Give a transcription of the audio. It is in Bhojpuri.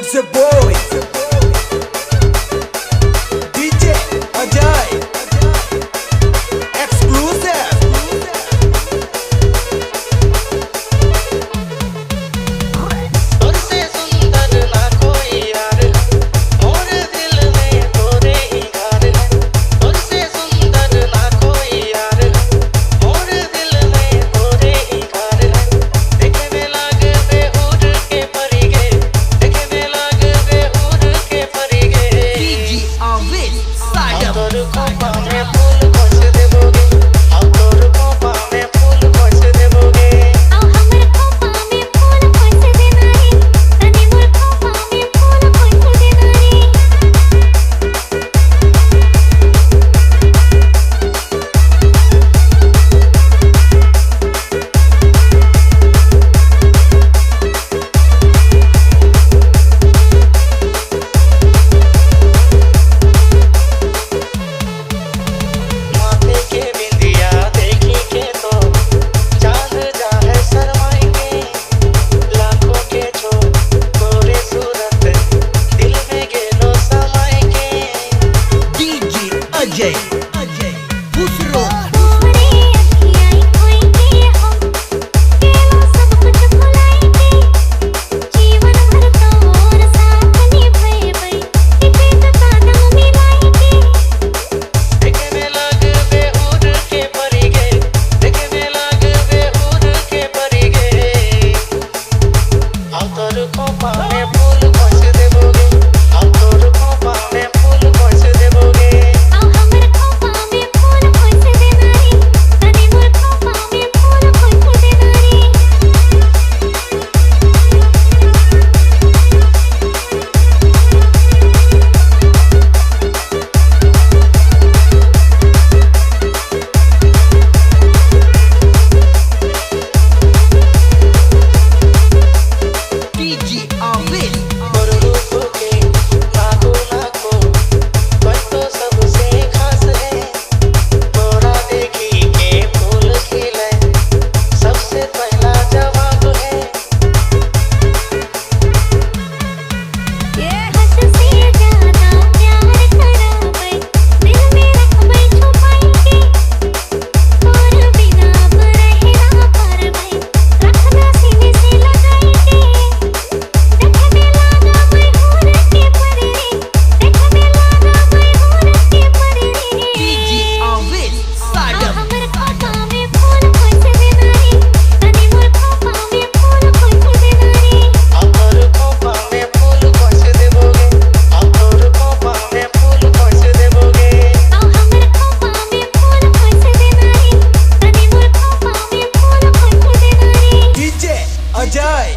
It's a boy, DJ Ajay, exclusive. तुझसे सुंदर ना कोई यार, मोर दिल में तोरे ही घर है। तुझसे सुंदर ना कोई यार, मोर दिल में तोरे ही घर है। देखे में लागे बेहुर के परी गे, देखे में लागे बेहुर के परी गे। DJ Alvin, हम तोर खोपा में फूल खोस देबोगे, हम तोर खोपा में फूल खोस देबोगे। आओ हमर खोपा में फूल खोस देना रे, तनी मोर खोपा में फूल खोस देना रे। माथे के बिंदिया देखी के तो चांद जाहे शर्माएंगे। लाखों के छो गोरे सूरत दिल में गेलो समाएंगे। DJ Ajay, Busro, तोरे अखियाँ खोई के हो, केलो सब कुछ भुलाएंगे। जीवन भर तोर साथ निभाएबै, इते तो कदम मिलाएंगे। देखे में लागे बेहुर के परी गे, देखे में लागे बेहुर के परी गे। हम तोर खोपा में फूल खोस देबोगे, हम तोर खोपा में फूल खोस देबोगे। आओ हमर खोपा में फूल खोस देना रे, तनी मोर खोपा में फूल खोस देना रे। DJ Alvin, और रूप के नाको नाको कोई तो सबसे खास है। तोरा देखी के फूल खिले सबसे पहला जवाब है। ये हद से ज्यादा प्यार कराबै, दिल में रखबै छुपाएंगे। तोर बिना अब रह ना पारबै, रखना सीने से लगाएंगे। देखे में लागा बेहुर के परी रे, देखे में लागा बेहुर के परी रे। DJ Alvin, आओ हमर खोपा में फूल खोस देना रे, तनी मोर खोपा में फूल खोस देना रे। हम तोर खोपा में फूल खोस देबोगे, हम तोर खोपा में फूल खोस देबोगे। आओ हमर खोपा में फूल खोस देना रे, तनी मोर खोपा में फूल खोस देना रे। DJ Ajay.